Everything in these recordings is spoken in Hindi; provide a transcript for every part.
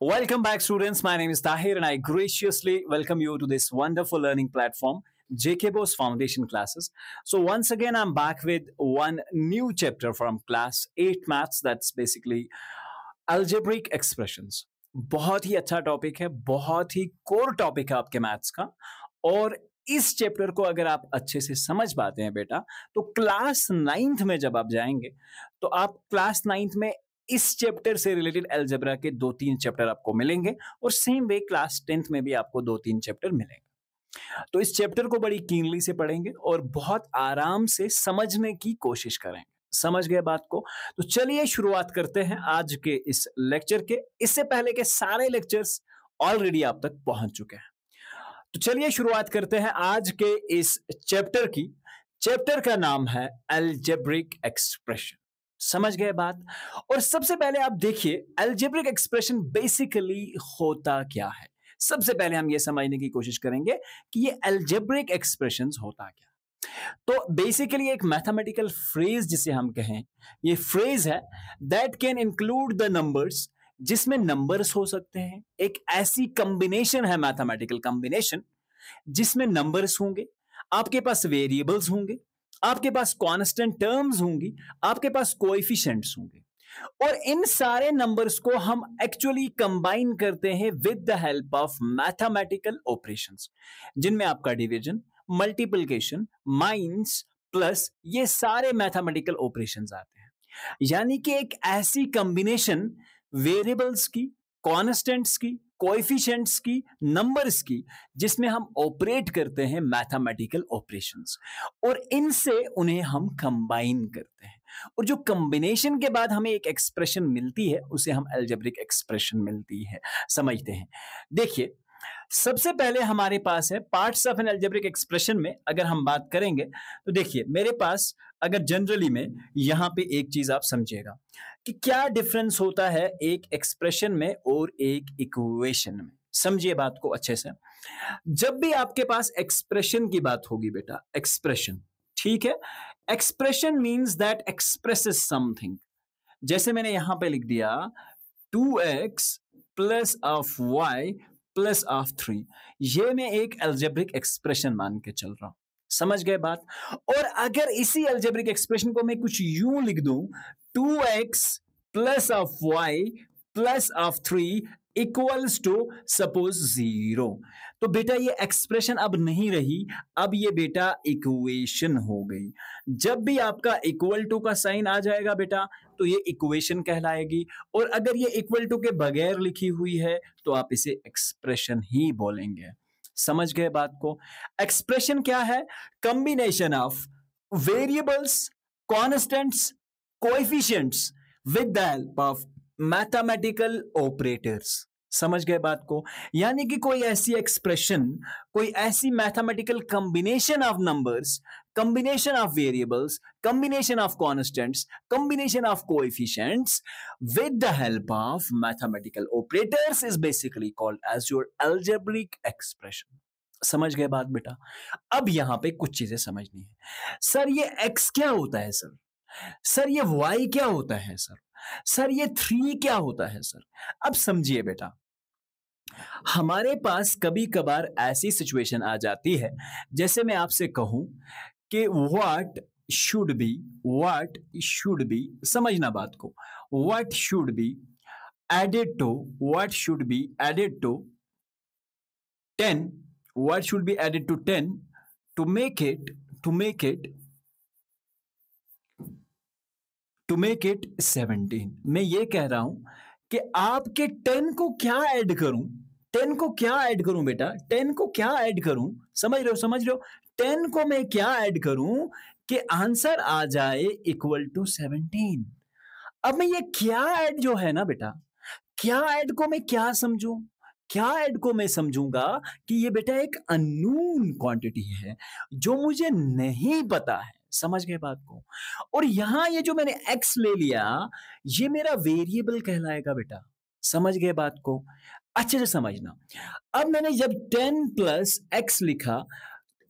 Welcome back, students. My name is Tahir, and I graciously welcome you to this wonderful learning platform, JK Bose Foundation Classes. So, once again, I'm back with one new chapter from class 8 maths. That's basically algebraic expressions. बहुत ही अच्छा टॉपिक है, बहुत ही कोर टॉपिक है आपके मैथ्स का। और इस चैप्टर को अगर आप अच्छे से समझ पाते हैं बेटा, तो क्लास 9th में जब आप जाएंगे, तो आप क्लास 9th में इस चैप्टर से रिलेटेड अलजेब्रा के 2-3 चैप्टर आपको मिलेंगे, और सेम वे क्लास 10th में भी आपको 2-3 चैप्टर मिलेंगे। तो इस चैप्टर को बड़ी कीनली से पढ़ेंगे और बहुत आराम से समझने की कोशिश करेंगे। समझ गए बात को? तो चलिए शुरुआत करते हैं आज के इस लेक्चर के। इससे पहले के सारे लेक्चर्स ऑलरेडी आप तक पहुंच चुके हैं। तो चलिए शुरुआत करते हैं आज के इस चैप्टर की। चैप्टर का नाम है अलजेब्रिक एक्सप्रेशन। समझ गए बात? और सबसे पहले आप देखिए, अलजेब्रिक एक्सप्रेशन बेसिकली होता क्या है। सबसे पहले हम ये समझने की कोशिश करेंगे कि ये अलजेब्रिक एक्सप्रेशंस होता क्या। तो बेसिकली एक मैथमेटिकल फ्रेज जिसे हम कहें, ये फ्रेज है that can include the numbers, जिसमें नंबर्स हो सकते हैं। एक ऐसी कॉम्बिनेशन है, मैथमेटिकल कॉम्बिनेशन, जिसमें नंबर्स होंगे, आपके पास वेरिएबल्स होंगे, आपके पास कांस्टेंट टर्म्स होंगी, आपके पास कोएफिशिएंट्स होंगे, और इन सारे नंबर्स को हम एक्चुअली कंबाइन करते हैं with the help of mathematical operations, जिनमें आपका डिवीजन, मल्टीप्लिकेशन, माइनस, प्लस, ये सारे मैथमेटिकल ऑपरेशंस आते हैं। यानी कि एक ऐसी कॉम्बिनेशन वेरिएबल्स की, कांस्टेंट्स की, कोएफिशिएंट्स की, नंबर्स की, जिसमें हम ऑपरेट करते हैं मैथमेटिकल ऑपरेशंस, और इनसे उन्हें हम कंबाइन करते हैं, और जो कॉम्बिनेशन के बाद हमें एक एक्सप्रेशन मिलती है, उसे हम अलजेब्रिक एक्सप्रेशन मिलती है। समझते हैं। देखिए, सबसे पहले हमारे पास है parts of N algebraic expression में अगर हम बात करेंगे, तो देखिए मेरे पास अगर जनरली में यहां पे एक चीज आप समझिएगा कि क्या डिफरेंस होता है एक एक्सप्रेशन में और एक इक्वेशन में। समझिए बात को अच्छे से। जब भी आपके पास एक्सप्रेशन की बात होगी बेटा, एक्सप्रेशन, ठीक है, expression means that expresses something. जैसे मैंने यहां पे लिख दिया 2x plus of y plus of 3, ये मैं एक अलजेब्रिक एक्सप्रेशन मान के चल रहा हूं। समझ गए बात? और अगर इसी अलजेब्रिक एक्सप्रेशन को मैं कुछ यूं लिख दूं, 2x plus of y plus of 3 equals to suppose 0, तो बेटा ये एक्सप्रेशन अब नहीं रही, अब ये बेटा इक्वेशन हो गई। जब भी आपका इक्वल टू का साइन आ जाएगा बेटा, तो ये इक्वेशन कहलाएगी, और अगर ये इक्वल टू के बगैर लिखी हुई है तो आप इसे एक्सप्रेशन ही बोलेंगे। समझ गए बात को? एक्सप्रेशन क्या है? Combination of variables, constants, coefficients with the help of mathematical operators. समझ गए बात को? यानी कि कोई ऐसी एक्सप्रेशन, कोई ऐसी mathematical combination of numbers, combination of variables, combination of constants, combination of coefficients with the help of mathematical operators is basically called as your algebraic expression. समझ गए बात बेटा? अब यहां पे कुछ चीजें समझनी है। सर ये x क्या होता है सर? सर ये y क्या होता है सर? सर ये 3 क्या होता है सर? अब समझिए बेटा, हमारे पास कभी कभार ऐसी सिचुएशन आ जाती है, जैसे मैं आपसे कहूं कि what should be, समझना बात को, what should be added to 10, what should be added to 10 to make it 17। मैं ये कह रहा हूं कि आपके 10 को क्या ऐड करूं, 10 को क्या ऐड करूं बेटा, 10 को क्या ऐड करूं, समझ रहे हो, 10 को मैं क्या ऐड करूं कि आंसर आ जाए इक्वल टू 17। अब मैं ये क्या ऐड जो है ना बेटा, क्या ऐड को मैं क्या समझूं, क्या ऐड को मैं समझूंगा कि ये बेटा एक अननोन क्वांटिटी है जो मुझे नहीं पता है। समझ गए बात को? और यहां ये जो मैंने x ले लिया, ये मेरा वेरिएबल कहलाएगा बेटा। समझ गए बात को? अच्छे से समझना। अब मैंने जब 10 प्लस x लिखा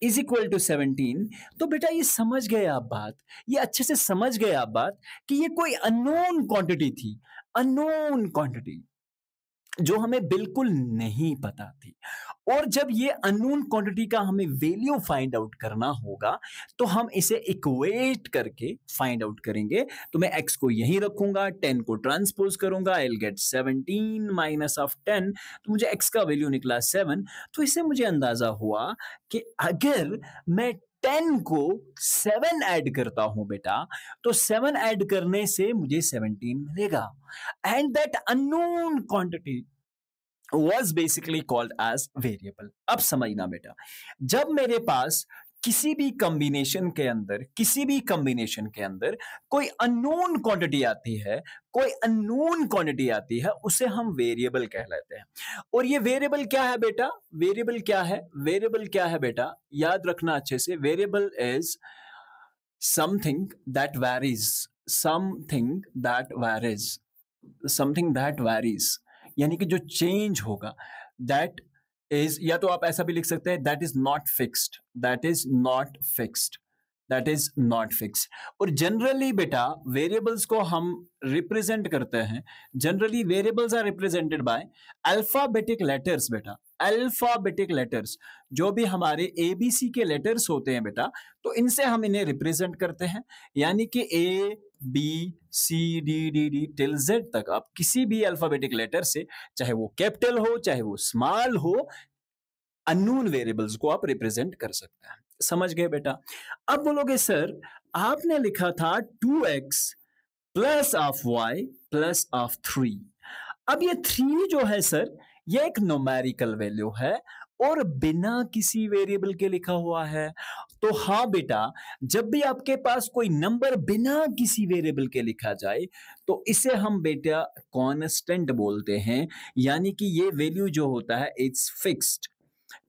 इज इक्वल टू 17, तो बेटा ये समझ गए आप बात, ये अच्छे से समझ गए आप बात कि ये कोई अननोन क्वांटिटी थी, अननोन क्वांटिटी। जो हमें बिल्कुल नहीं पता थी। और जब ये अननोन क्वांटिटी का हमें वैल्यू फाइंड आउट करना होगा, तो हम इसे इक्वेट करके फाइंड आउट करेंगे। तो मैं x को यहीं रखूंगा, 10 को ट्रांसपोज करूंगा, I will get 17 minus of 10, तो मुझे x का वैल्यू निकला 7। तो इससे मुझे अंदाजा हुआ कि अगर मैं 10 को 7 ऐड करता हूं बेटा, तो 7 ऐड करने से मुझे 17 मिलेगा। And that unknown quantity was basically called as variable। अब समझना बेटा, जब मेरे पास किसी भी कॉम्बिनेशन के अंदर कोई अननोन क्वांटिटी आती है, उसे हम वेरिएबल कहलाते हैं। और ये वेरिएबल क्या है बेटा? वेरिएबल क्या है बेटा? याद रखना अच्छे से, variable is something that varies, यानी कि जो चेंज होगा। दैट इज, या तो आप ऐसा भी लिख सकते हैं, दैट इज नॉट फिक्स्ड। और जनरली बेटा वेरिएबल्स को हम रिप्रेजेंट करते हैं, generally variables are represented by alphabetic letters बेटा। अल्फाबेटिक लेटर्स, जो भी हमारे एबीसी के लेटर्स होते हैं बेटा, तो इनसे हम इन्हें रिप्रेजेंट करते हैं। यानी कि A B C D D D till Z तक आप किसी भी अल्फाबेटिक लेटर से, चाहे वो कैपिटल हो चाहे वो स्मॉल हो, अननोन वेरिएबल्स को आप रिप्रेजेंट कर सकते हैं। समझ गए बेटा? अब बोलोगे सर आपने लिखा था 2x plus of y plus of 3। अब ये 3 जो है सर, ये एक न्यूमेरिकल वैल्यू है और बिना किसी वेरिएबल के लिखा हुआ है। तो हाँ बेटा, जब भी आपके पास कोई नंबर बिना किसी वेरिएबल के लिखा जाए, तो इसे हम बेटा कांस्टेंट बोलते हैं। यानी कि ये वैल्यू जो होता है इट्स फिक्स्ड।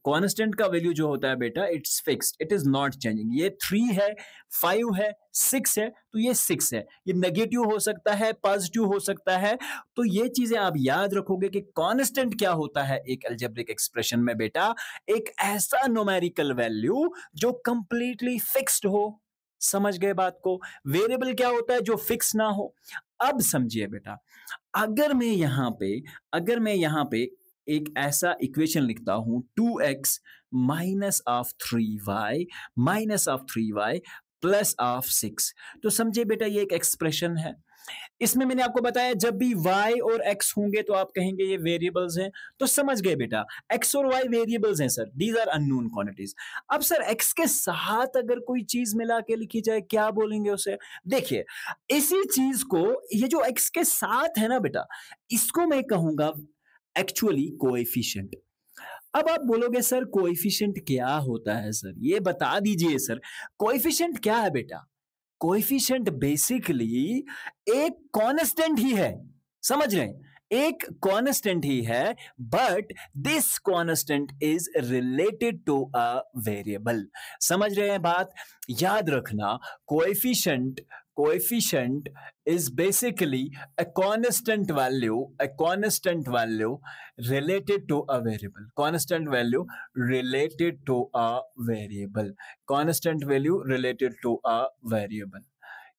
कांस्टेंट का वैल्यू जो होता है बेटा it's fixed, it is not changing. ये 3 है, 5 है, 6 है, तो ये 6 है। ये नेगेटिव हो सकता है, पॉजिटिव हो सकता है। तो ये चीजें आप याद रखोगे कि कांस्टेंट क्या होता है एक अलजेब्रिक एक्सप्रेशन में बेटा, एक ऐसा न्यूमेरिकल वैल्यू जो कंप्लीटली फिक्स्ड हो। समझ गए बात को? वेरिएबल क्या होता है? जो फिक्स ना हो। अब समझिए बेटा, अगर मैं यहां पे एक ऐसा इक्वेशन लिखता हूं, 2x minus of 3y plus of 6, तो समझिए बेटा ये एक एक्सप्रेशन है। इसमें मैंने आपको बताया जब भी y और x होंगे तो आप कहेंगे ये वेरिएबल्स हैं। तो समझ गए बेटा, x और y वेरिएबल्स हैं sir, these are unknown quantities. अब सर x के साथ अगर कोई चीज मिला के लिखी जाए, क्या बोलेंगे उसे? देखिए, इसी चीज को, ये जो x के साथ है ना बेटा, इसको मैं कहूंगा एक्चुअली कोएफिशिएंट। अब आप बोलोगे सर कोएफिशिएंट क्या होता है सर, ये बता दीजिए सर। कोएफिशिएंट क्या है बेटा? कोएफिशिएंट बेसिकली एक कांस्टेंट ही है। समझ रहे हैं? एक कांस्टेंट ही है, but this constant is related to a variable. समझ रहे हैं बात? याद रखना, coefficient is basically a constant value related to a variable, constant value related to a variable।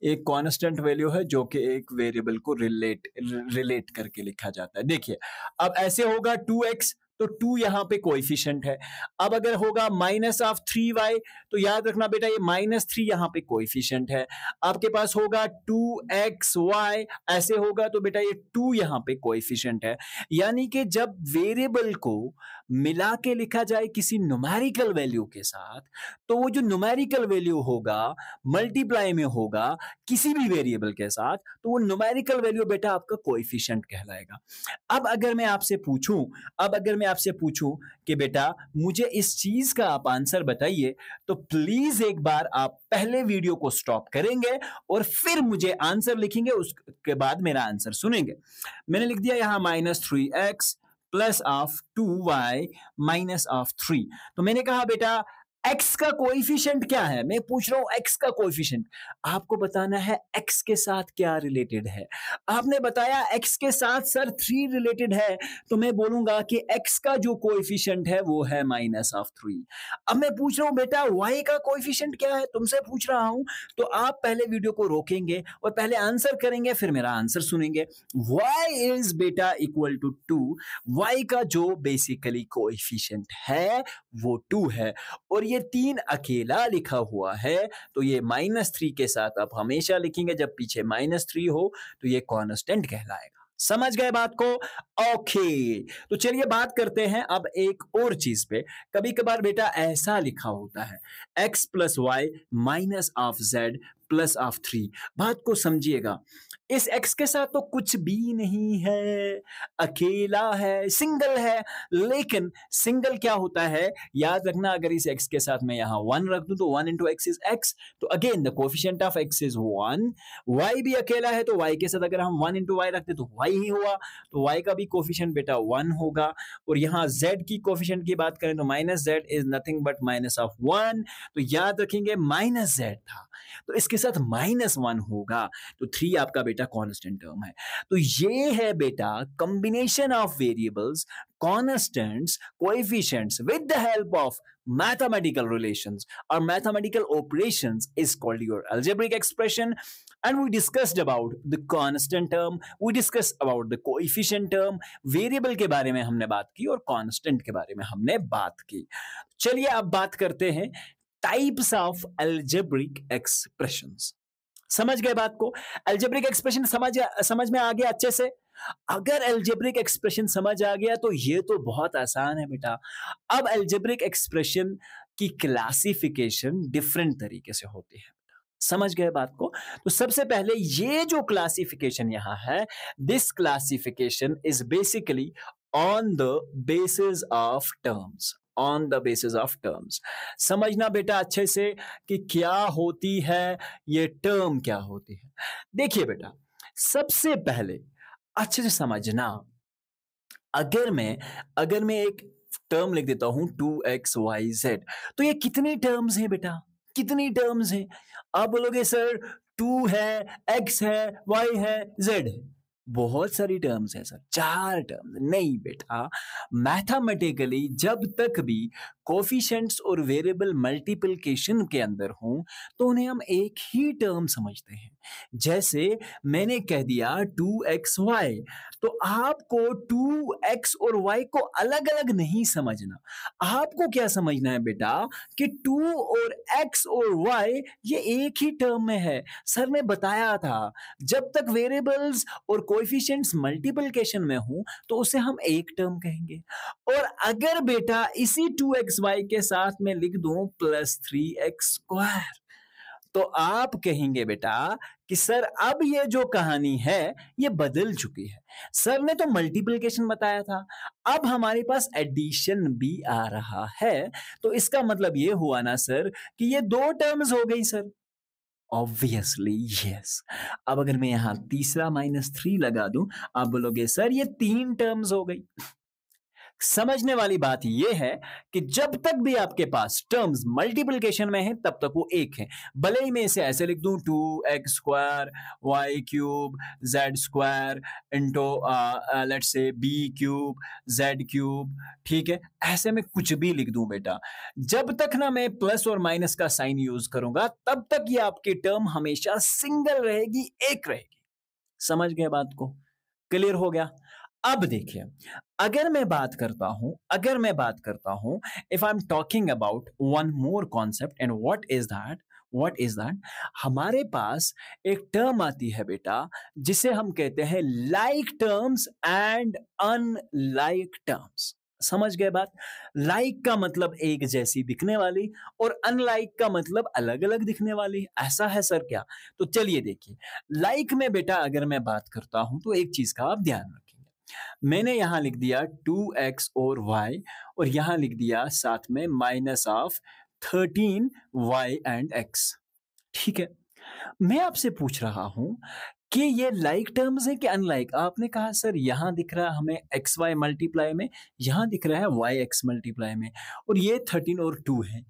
एक कांस्टेंट वैल्यू है जो कि एक वेरिएबल को रिलेट करके लिखा जाता है। देखिए, अब ऐसे होगा 2x, तो 2 यहां पे कोएफिशिएंट है। अब अगर होगा माइनस ऑफ 3y, तो याद रखना बेटा ये -3 यहां पे कोएफिशिएंट है। आपके पास होगा 2xy, ऐसे होगा तो बेटा ये 2 यहां पे कोएफिशिएंट है। यानी कि जब वेरिएबल को मिला के लिखा जाए किसी न्यूमेरिकल वैल्यू के साथ, तो वो जो न्यूमेरिकल वैल्यू होगा मल्टीप्लाई में होगा किसी भी वेरिएबल के साथ, तो वो न्यूमेरिकल वैल्यू बेटा आपका कोएफिशिएंट कहलाएगा। अब अगर मैं आपसे पूछूं कि बेटा मुझे इस चीज का आप आंसर बताइए, तो प्लीज एक बार आप पहले वीडियो को स्टॉप करेंगे और फिर मुझे आंसर लिखेंगे, उसके बाद मेरा आंसर सुनेंगे। मैंने लिख दिया यहां -3x plus of 2y minus of 3। तो मैंने कहा बेटा एक्स का कोएफिशिएंट क्या है? मैं पूछ रहा हूं एक्स का कोएफिशिएंट। आपको बताना है एक्स के साथ क्या रिलेटेड है। आपने बताया एक्स के साथ सर 3 रिलेटेड है, तो मैं बोलूंगा कि एक्स का जो कोएफिशिएंट है वो है -3। अब मैं पूछ रहा हूं बेटा वाई का कोएफिशिएंट क्या है? तुमसे पूछ रहा हूं, तो आप पहले वीडियो को रोकेंगे और पहले आंसर करेंगे, फिर मेरा आंसर सुनेंगे। वाई इज बेटा इक्वल टू 2। वाई का जो बेसिकली कोएफिशिएंट है वो 2 है, और ये 3 अकेला लिखा हुआ है, तो ये -3 के साथ आप हमेशा लिखेंगे जब पीछे -3 हो, तो ये कांस्टेंट कहलाएगा। समझ गए बात को? ओके, तो चलिए बात करते हैं अब एक और चीज पे। कभी कभार बेटा ऐसा लिखा होता है x plus Y minus of z plus of 3। बात को समझिएगा, इस x के साथ तो कुछ भी नहीं है, अकेला है, सिंगल है। लेकिन सिंगल क्या होता है याद रखना, अगर इस x के साथ मैं यहाँ 1 रख दूं तो 1 इंटू एक्स इज x, तो again the coefficient of x is 1। y भी अकेला है, तो y के साथ अगर हम 1 इंटू वाई रखते तो y ही हुआ, तो y का भी कोफिशिएंट बेटा 1 होगा। और यहाँ z की कोफिशिएंट की बात करें तो minus z is nothing but minus of 1, तो याद रखेंगे माइनस z था, तो इसके साथ -1 होगा, तो 3 आपका बेटा कांस्टेंट टर्म है। तो ये है बेटा combination of variables, constants, coefficients with the help of mathematical relations or mathematical operations is called your algebraic expression. And we discussed about the constant term, we discussed about the coefficient term, variable के बारे में हमने बात की और constant के बारे में हमने बात की। चलिए अब बात करते हैं टाइप्स ऑफ algebraic expressions। समझ गए बात को? algebraic expression समझ में आ गया अच्छे से? अगर algebraic expression समझ आ गया तो ये तो बहुत आसान है बेटा। अब algebraic expression की क्लासिफिकेशन डिफरेंट तरीके से होती है। समझ गए बात को? तो सबसे पहले ये जो क्लासिफिकेशन यहाँ है, this classification is basically on the basis of terms, on the basis of terms. समझना बेटा अच्छे से कि क्या होती है ये टर्म, क्या होती है। देखिए बेटा, सबसे पहले अच्छे से समझना, अगर मैं एक टर्म लिख देता हूं 2xyz, तो ये कितनी टर्म्स हैं बेटा? कितनी टर्म्स हैं? आप बोलोगे सर 2 है, x है, y है, z है। बहुत सारी टर्म्स है सर, 4 टर्म्स नहीं बेटा। मैथमेटिकली जब तक भी कोफिशिएंट्स और वेरिएबल मल्टीप्लिकेशन के अंदर हों तो उन्हें हम एक ही टर्म समझते हैं। जैसे मैंने कह दिया 2xy, तो आपको 2x और y को अलग अलग नहीं समझना। आपको क्या समझना है बेटा कि 2 और x और y ये एक ही टर्म में है। सर ने बताया था जब तक वेरिएबल्स और कोएफिशिएंट्स मल्टीप्लिकेशन में हो तो उसे हम एक टर्म कहेंगे। और अगर बेटा इसी 2xy के साथ में लिख दूं +3x², तो आप कहेंगे बेटा कि सर अब ये जो कहानी है ये बदल चुकी है। सर ने तो मल्टीप्लिकेशन बताया था, अब हमारे पास एडिशन भी आ रहा है, तो इसका मतलब ये हुआ ना सर कि ये 2 टर्म्स हो गई सर। Obviously yes. अब अगर मैं यहां तीसरा -3 लगा दूं, आप बोलोगे सर ये 3 टर्म्स हो गई। समझने वाली बात यह है कि जब तक भी आपके पास टर्म्स मल्टीप्लिकेशन में है तब तक वो एक है। भले ही मैं इसे ऐसे लिख दूं 2x² y³ z² into let's say b³ z³, ठीक है, ऐसे में कुछ भी लिख दूं बेटा, जब तक ना मैं प्लस और माइनस का साइन यूज करूंगा तब तक ये आपकी टर्म हमेशा सिंगल रहेगी, एक रहेगी। समझ गए बात को? क्लियर हो गया? अब देखिए, अगर मैं बात करता हूं if I am talking about one more concept, and what is that, हमारे पास एक टर्म आती है बेटा जिसे हम कहते हैं like terms and unlike terms. समझ गए बात? लाइक का मतलब एक जैसी दिखने वाली और अनलाइक का मतलब अलग अलग दिखने वाली। ऐसा है सर क्या? तो चलिए देखिए, लाइक में बेटा अगर मैं बात करता हूं तो एक चीज का आप ध्यान रखेंगे। मैंने यहां लिख दिया 2x और y, और यहां लिख दिया साथ में -13y एंड x। ठीक है, मैं आपसे पूछ रहा हूं कि ये लाइक टर्म्स है कि अनलाइक? आपने कहा सर यहाँ दिख रहा है हमें एक्स वाई मल्टीप्लाई में, यहाँ दिख रहा है वाई एक्स मल्टीप्लाई में, और ये 13 और 2 है।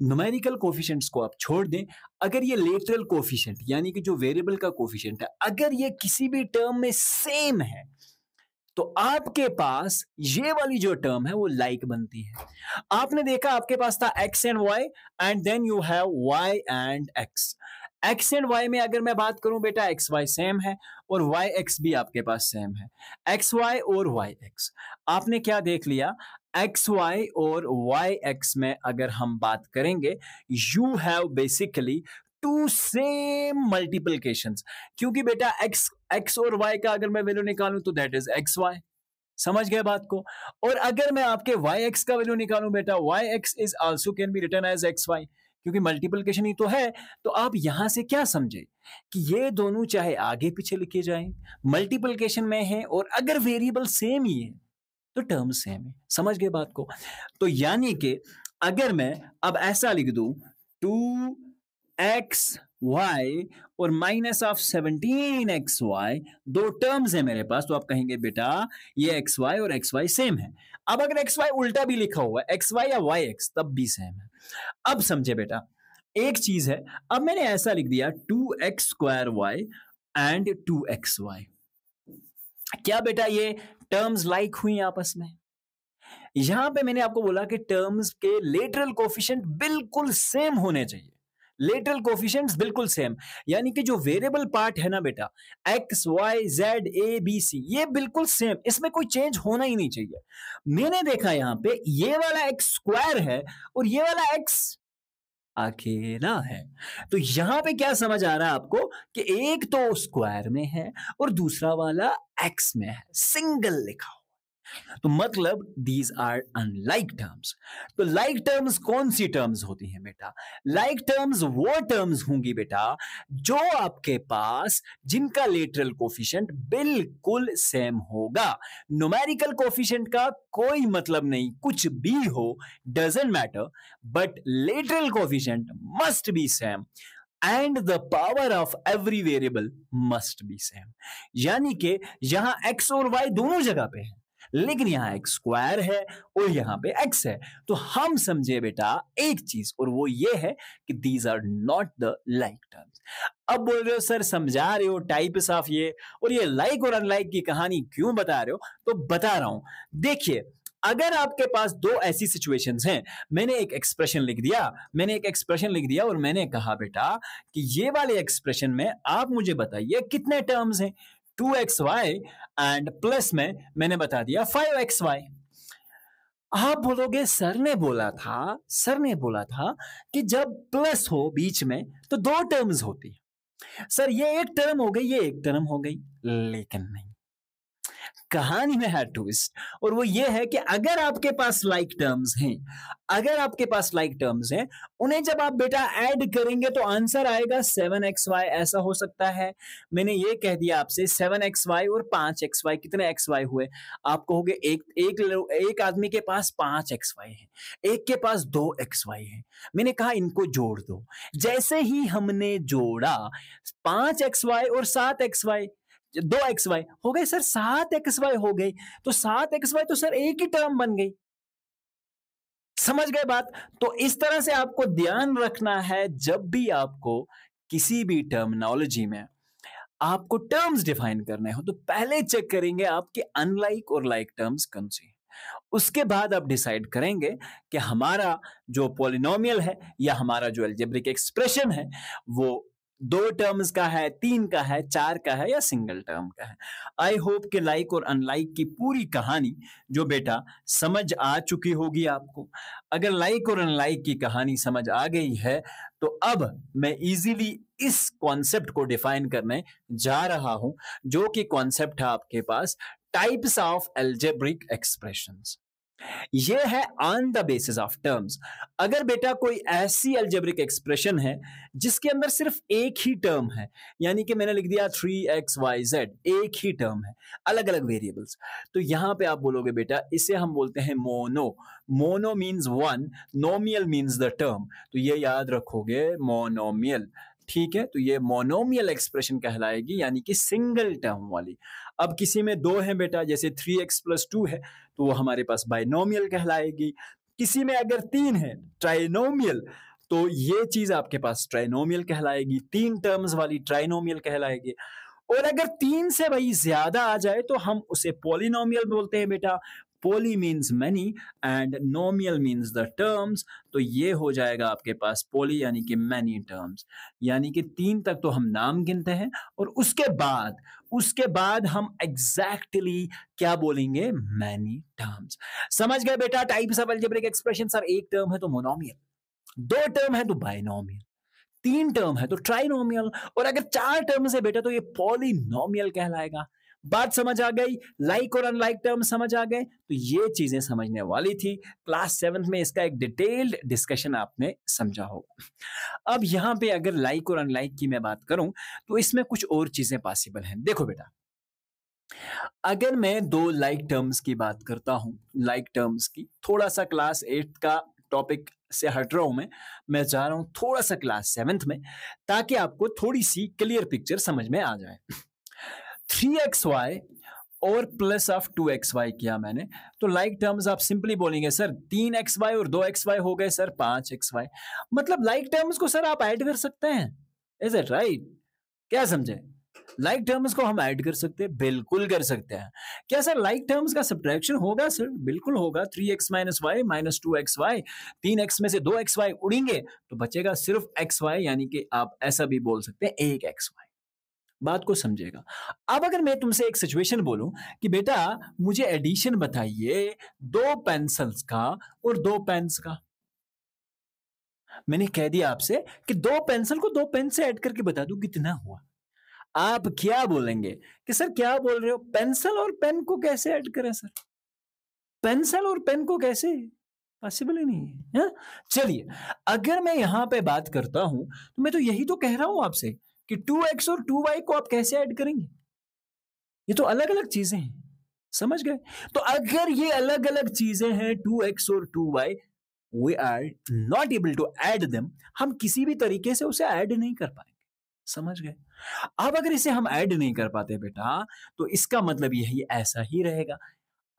न्यूमेरिकल कोफिशिएंट्स को आप छोड़ दें, अगर ये लेटरल कोफिशिएंट यानी कि जो वेरिएबल का कोफिशिएंट है, अगर ये किसी भी टर्म में सेम है, तो आपके पास ये वाली जो टर्म है वो लाइक बनती है। आपने देखा आपके पास था x and y and then you have y and x। x and y में अगर मैं बात करूं बेटा, x y सेम है और y x भी आपके पास सेम है। x y और y x आपने क्या देख लिया, x y और y x में अगर हम बात करेंगे, you have basically two same multiplications, क्योंकि बेटा x और y का अगर मैं वैल्यू निकालूं तो दैट इज एक्स वाई। समझ गए बात को? और अगर मैं आपके yx का वैल्यू निकालूं बेटा, yx is also can be written as xy, क्योंकि मल्टीप्लिकेशन ही तो है। तो आप यहां से क्या समझे कि ये दोनों चाहे आगे पीछे लिखे जाएं, मल्टीप्लिकेशन में है, और अगर वेरिएबल सेम ही है तो टर्म सेम है। समझ गए बात को? तो यानी कि अगर मैं अब ऐसा लिख दूं, 2x y और माइनस ऑफ 17xy दो टर्म्स है मेरे पास, तो आप कहेंगे बेटा ये xy और xy सेम है। अब अगर xy उल्टा भी लिखा हुआ है, xy या yx, तब भी सेम है। अब समझे बेटा, एक चीज है, अब मैंने ऐसा लिख दिया 2x square y and 2xy। क्या बेटा ये टर्म्स लाइक हुई आपस में? यहां पे मैंने आपको बोला कि टर्म्स के लेटरल कोफिशिएंट बिल्कुल सेम होने चाहिए। लेटरल कोफिशिएंट्स बिल्कुल सेम, यानी कि जो वेरिएबल पार्ट है ना बेटा, x y z a B c, ये बिल्कुल सेम, इसमें कोई चेंज होना ही नहीं चाहिए। मैंने देखा यहां पे ये वाला एक्स स्क्वायर है और ये वाला एक्स अकेला है। तो यहां पे क्या समझ आ रहा है आपको कि एक तो स्क्वायर में है और दूसरा वाला एक्स में है, सिंगल लिखा हो। तो मतलब दीज आर अनलाइक टर्म्स। तो लाइक टर्म्स कौन सी टर्म्स होती हैं बेटा? लाइक टर्म्स वो टर्म्स होंगी बेटा जो आपके पास जिनका लेटरल कोफिशिएंट बिल्कुल सेम होगा। न्यूमेरिकल कोफिशिएंट का कोई मतलब नहीं, कुछ भी हो, doesn't matter, but lateral coefficient must be same and the power of every variable must be same. यानी कि यहां x और y दोनों जगह पे है, लेकिन यहां एक स्क्वायर है और यहां पे x है। तो हम समझे बेटा एक चीज, और वो ये है कि these are not the like terms. अब बोल रहे हो सर समझा रहे हो टाइप्स ऑफ ये, और ये लाइक और अनलाइक की कहानी क्यों बता रहे हो? तो बता रहा हूं, देखिए अगर आपके पास दो ऐसी सिचुएशंस हैं, मैंने एक एक्सप्रेशन लिख दिया और मैंने कहा बेटा कि ये वाले एक्सप्रेशन में आप मुझे बताइए कितने टर्म्स हैं, 2xy एंड प्लस में मैंने बता दिया 5xy। आप बोलोगे सर ने बोला था कि जब प्लस हो बीच में तो दो टर्म्स होती है। सर ये एक टर्म हो गई, ये एक टर्म हो गई, लेकिन नहीं, कहानी में है ट्विस्ट, और वो ये है कि अगर आपके पास लाइक टर्म्स हैं, उन्हें जब आप बेटा ऐड करेंगे तो आंसर आएगा 7xy। ऐसा हो सकता है, मैंने ये कह दिया आपसे 7xy और 5xy, कितने xy हुए? आप कहोगे एक आदमी के पास 5xy है, एक के पास 2xy है। मैंने कहा इनको जोड़ दो। जैसे ही हमने जोड़ा 5xy और 7xy, 2xy हो गए सर, 7xy हो गई, तो 7xy तो सर एक ही टर्म बन गई। समझ गए बात? तो इस तरह से आपको ध्यान रखना है, जब भी आपको किसी भी टर्मिनोलॉजी में आपको टर्म्स डिफाइन करने हो तो पहले चेक करेंगे आपके अनलाइक और लाइक टर्म्स कौन सी। उसके बाद आप डिसाइड करेंगे कि हमारा जो पॉलिनोमियल है या हमारा जो अलजेब्रिक एक्सप्रेशन है वो 2 टर्म्स का है, 3 का है, 4 का है या सिंगल टर्म का है। आई होप कि लाइक और अनलाइक की पूरी कहानी जो बेटा समझ आ चुकी होगी आपको। अगर लाइक और अनलाइक की कहानी समझ आ गई है तो अब मैं इजीली इस कॉन्सेप्ट को डिफाइन करने जा रहा हूं, जो कि कॉन्सेप्ट है आपके पास टाइप्स ऑफ अलजेब्रिक एक्सप्रेशंस। ये है on the basis of terms. अगर बेटा कोई ऐसी अलजेब्रिक एक्सप्रेशन है जिसके अंदर सिर्फ एक ही टर्म है, यानी कि मैंने लिख दिया 3xyz, एक ही टर्म है, अलग अलग वेरिएबल्स, तो यहां पे आप बोलोगे बेटा इसे हम बोलते हैं mono means one, नोमियल means the term, तो ये याद रखोगे मोनोमियल। ठीक है, तो ये मोनोमियल एक्सप्रेशन कहलाएगी, यानी कि सिंगल टर्म वाली। अब किसी में दो है बेटा, जैसे 3x प्लस 2 है, तो वो हमारे पास बाइनोमियल कहलाएगी। किसी में अगर 3 है, ट्राइनोमियल, तो ये चीज आपके पास ट्राइनोमियल कहलाएगी, 3 टर्म्स वाली ट्राइनोमियल कहलाएगी। और अगर 3 से भाई ज्यादा आ जाए तो हम उसे पॉलिनोमियल बोलते हैं बेटा। Poly means many and nomial means the terms, तो ये हो जाएगा आपके पास पोली यानी कि मैनी टर्म्स। यानी कि 3 तक तो हम नाम गिनते हैं, और उसके बाद हम एग्जैक्टली क्या बोलेंगे, मैनी टर्म्स। समझ गए बेटा? Types of algebraic expression, sir एक टर्म है तो मोनोमियल, 2 टर्म है तो बाइनोमियल, 3 टर्म है तो ट्राइनोमियल, और अगर 4 टर्म है बेटा तो ये पॉलिनोमियल कहलाएगा। बात समझ आ गई? लाइक और अनलाइक टर्म समझ आ गए? तो ये चीजें समझने वाली थी। क्लास 7 में इसका एक डिटेल्ड डिस्कशन आपने समझा होगा। अब यहां पे अगर लाइक और अनलाइक की मैं बात करूं तो इसमें कुछ और चीजें पॉसिबल हैं। देखो बेटा, अगर मैं 2 लाइक टर्म्स की बात करता हूं, लाइक टर्म्स की, थोड़ा सा क्लास 8 का टॉपिक से हट रहा हूं मैं जा रहा हूं थोड़ा सा क्लास 7 में, ताकि आपको थोड़ी सी क्लियर पिक्चर समझ में आ जाए। 3xy और प्लस ऑफ 2xy किया मैंने, तो लाइक टर्म्स आप सिंपली बोलेंगे सर 3xy और 2xy हो गए सर 5xy। मतलब लाइक टर्म्स को सर आप ऐड कर सकते हैं, इज इट राइट? क्या समझे? लाइक टर्म्स को हम ऐड कर सकते हैं, बिल्कुल कर सकते हैं। क्या सर लाइक टर्म्स का सब्ट्रैक्शन होगा? सर बिल्कुल होगा। 3x minus Y minus 2xy, 3x में से 2xy उड़ेंगे तो बचेगा सिर्फ xy, यानी कि आप ऐसा भी बोल सकते हैं 1xy। बात को समझेगा। अब अगर मैं तुमसे एक सिचुएशन बोलूं कि बेटा मुझे एडिशन बताइए 2 पेंसिल्स का और 2 पेन्स का, मैंने कह दिया आपसे कि 2 पेंसिल को 2 पेन से ऐड करके बता दूं कितना हुआ, आप क्या बोलेंगे कि सर क्या बोल रहे हो, पेंसिल और पेन को कैसे ऐड करें सर, पेंसिल और पेन को कैसे, पॉसिबल ही नहीं है, हाँ? चलिए, अगर मैं यहां पे बात करता हूं तो मैं तो यही तो कह रहा हूं आपसे कि 2x और 2y को आप कैसे ऐड करेंगे, ये तो अलग अलग चीजें हैं। समझ गए? तो अगर ये अलग अलग चीजें हैं 2x और 2y, we are not able to add them, हम किसी भी तरीके से उसे ऐड नहीं कर पाएंगे। समझ गए? अब अगर इसे हम ऐड नहीं कर पाते बेटा, तो इसका मतलब यही ऐसा ही रहेगा।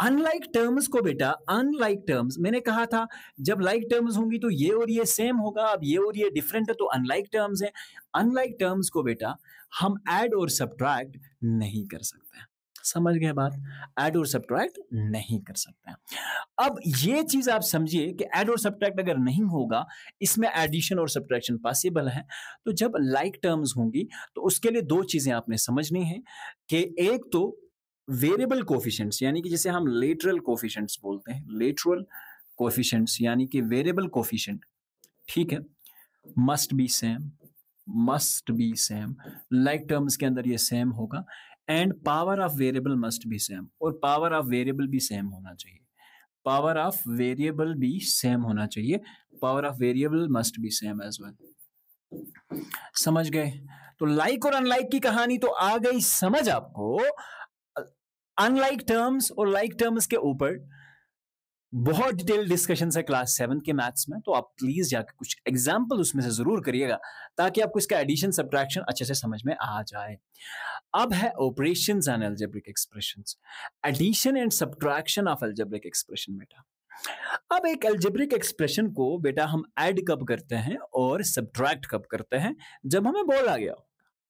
अनलाइक टर्म्स को बेटा, अनलाइक टर्म्स मैंने कहा था, जब लाइक टर्म्स होंगी तो ये और ये सेम होगा, अब ये और ये डिफरेंट है तो अनलाइक टर्म्स है। अनलाइक टर्म्स को बेटा हम ऐड और सब्ट्रैक्ट नहीं कर सकते हैं। समझ गए बात? ऐड और सब्ट्रैक्ट नहीं कर सकते हैं। अब ये चीज आप समझिए कि ऐड और सब्ट्रैक्ट अगर नहीं होगा, इसमें एडिशन और सब्ट्रैक्शन पॉसिबल है। तो जब लाइक टर्म्स होंगी तो उसके लिए 2 चीजें आपने समझनी है कि एक तो वेरिएबल कोफिशिएंट्स, यानी कि जिसे हम लेटरल कोफिशिएंट्स बोलते हैं, लेटरल कोफिशिएंट्स यानी कि वेरिएबल कोफिशिएंट, ठीक है, must be same, must be same, like terms के अंदर ये सेम होगा। And power of variable must be same, और पावर ऑफ वेरिएबल भी सेम होना चाहिए, पावर ऑफ वेरिएबल भी सेम होना चाहिए, power of variable must be same as well. समझ गए? तो लाइक और अनलाइक की कहानी तो आ गई समझ आपको। अनलाइक टर्म्स और लाइक टर्म्स के ऊपर बहुत डिटेल डिस्कशन है क्लास 7 के मैथ्स में, तो आप प्लीज जाकर कुछ एग्जाम्पल उसमें से जरूर करिएगा, ताकि आपको इसका एडिशन सब्ट्रैक्शन अच्छे से समझ में आ जाए। अब है operations and algebraic expressions, addition and subtraction of algebraic expression बेटा। अब एक अलजेब्रिक एक्सप्रेशन को बेटा हम ऐड कब करते हैं और सब्ट्रैक्ट कब करते हैं, जब हमें बोला गया,